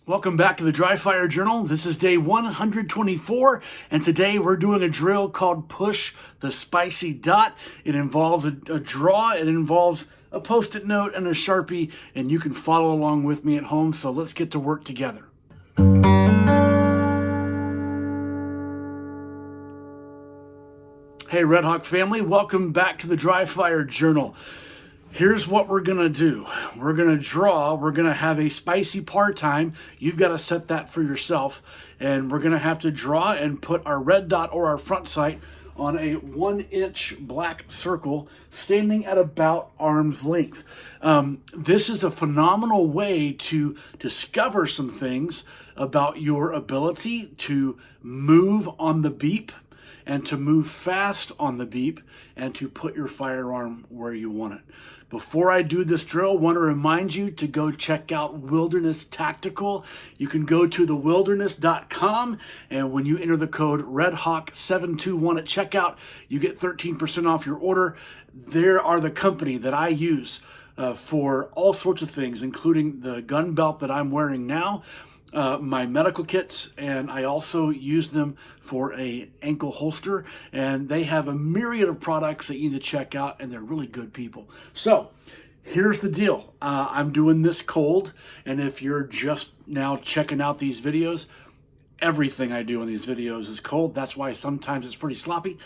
Welcome back to the Dry Fire Journal. This is day 124, and today we're doing a drill called Push the Spicy Dot. It involves a draw, it involves a Post-it note and a Sharpie, and you can follow along with me at home, so let's get to work together. Hey REDHAWK family, welcome back to the Dry Fire Journal. Here's what we're gonna do. We're gonna draw, we're gonna have a spicy par time. You've gotta set that for yourself. And we're gonna have to draw and put our red dot or our front sight on a 1-inch black circle standing at about arm's length. This is a phenomenal way to discover some things about your ability to move on the beep and to move fast on the beep and to put your firearm where you want it. Before I do this drill, I want to remind you to go check out Wilderness Tactical. You can go to thewilderness.com, and when you enter the code REDHAWK721 at checkout, you get 13% off your order. They are the company that I use for all sorts of things, including the gun belt that I'm wearing now, my medical kits, and I also use them for a ankle holster, and they have a myriad of products that you need to check out, and they're really good people. So here's the deal. I'm doing this cold, and if you're just now checking out these videos, everything I do in these videos is cold. That's why sometimes it's pretty sloppy.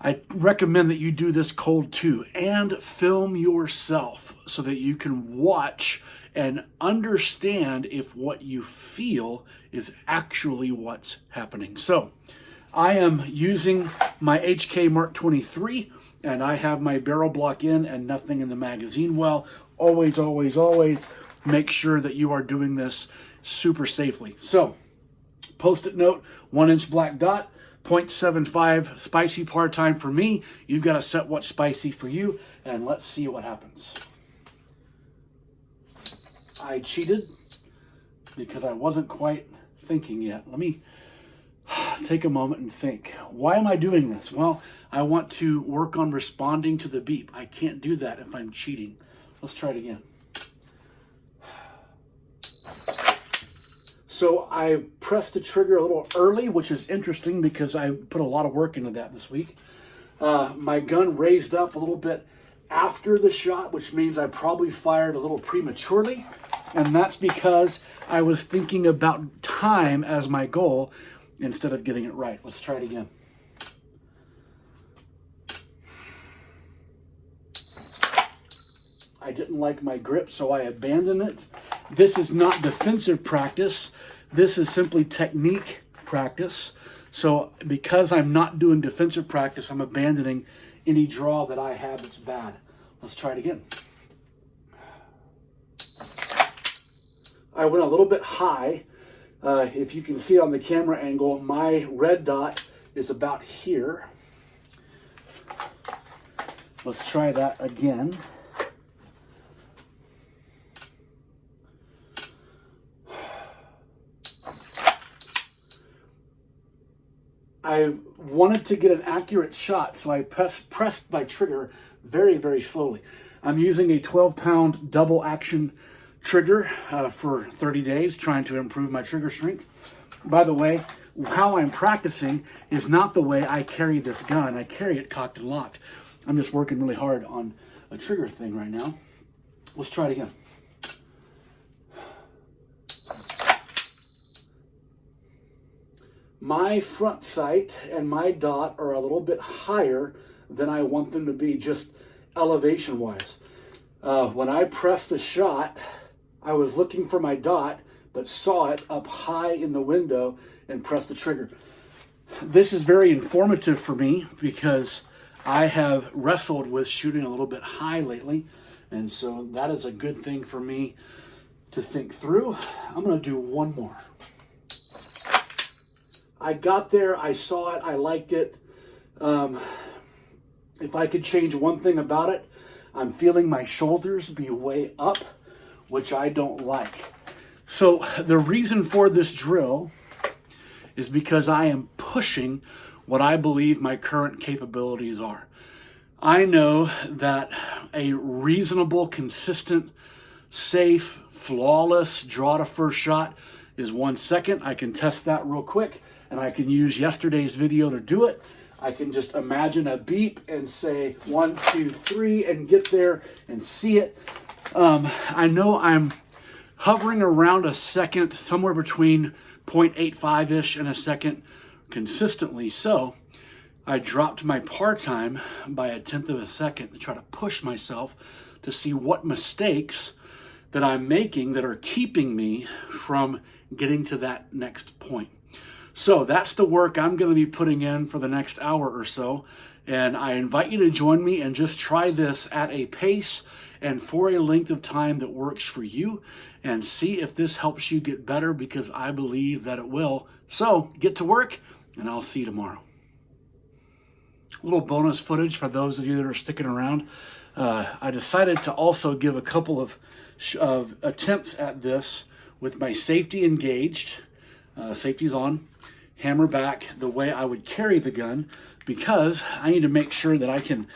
I recommend that you do this cold too, and film yourself so that you can watch and understand if what you feel is actually what's happening. So I am using my HK Mark 23, and I have my barrel block in and nothing in the magazine well. Always, always, always make sure that you are doing this super safely. So Post-it note, 1-inch black dot, 0.75 spicy par time for me. You've got to set what's spicy for you, and let's see what happens. I cheated because I wasn't quite thinking yet. Let me take a moment and think. Why am I doing this? Well, I want to work on responding to the beep. I can't do that if I'm cheating. Let's try it again. So I pressed the trigger a little early, which is interesting because I put a lot of work into that this week. My gun raised up a little bit after the shot, which means I probably fired a little prematurely. And that's because I was thinking about time as my goal instead of getting it right. Let's try it again. I didn't like my grip, so I abandoned it. This is not defensive practice. This is simply technique practice. So because I'm not doing defensive practice, I'm abandoning any draw that I have that's bad. Let's try it again. I went a little bit high. If you can see on the camera angle, my red dot is about here. Let's try that again. I wanted to get an accurate shot, so I pressed my trigger very, very slowly. I'm using a 12-pound double action trigger for 30 days, trying to improve my trigger strength. By the way, how I'm practicing is not the way I carry this gun. I carry it cocked and locked. I'm just working really hard on a trigger thing right now. Let's try it again. My front sight and my dot are a little bit higher than I want them to be, just elevation-wise. When I pressed the shot, I was looking for my dot, but saw it up high in the window and pressed the trigger. This is very informative for me because I have wrestled with shooting a little bit high lately, and so that is a good thing for me to think through. I'm going to do one more. I got there, I saw it, I liked it. If I could change one thing about it, I'm feeling my shoulders be way up, which I don't like. So the reason for this drill is because I am pushing what I believe my current capabilities are. I know that a reasonable, consistent safe, flawless draw to first shot is 1 second. I can test that real quick, and I can use yesterday's video to do it. I can just imagine a beep and say 1, 2, 3 and get there and see it. I know I'm hovering around a second, somewhere between 0.85-ish and a second consistently. So I dropped my par time by 1/10 of a second to try to push myself to see what mistakes that I'm making that are keeping me from getting to that next point. So that's the work I'm going to be putting in for the next hour or so. And I invite you to join me and just try this at a pace and for a length of time that works for you, and see if this helps you get better, because I believe that it will. So get to work, and I'll see you tomorrow. A little bonus footage for those of you that are sticking around. I decided to also give a couple of attempts at this with my safety engaged. Safety's on. Hammer back the way I would carry the gun, because I need to make sure that I can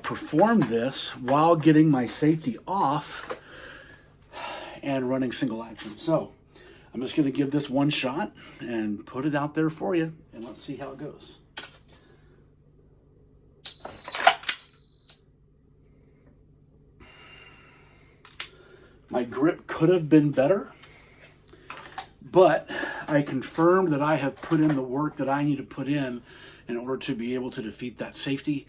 perform this while getting my safety off and running single action. So I'm just going to give this one shot and put it out there for you, and let's see how it goes. My grip could have been better, but I confirmed that I have put in the work that I need to put in order to be able to defeat that safety.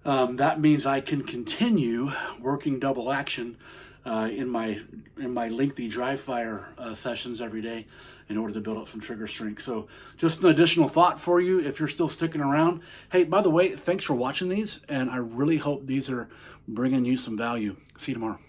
That means I can continue working double action in my lengthy dry fire sessions every day in order to build up some trigger strength. So just an additional thought for you if you're still sticking around. Hey, by the way, thanks for watching these, and I really hope these are bringing you some value. See you tomorrow.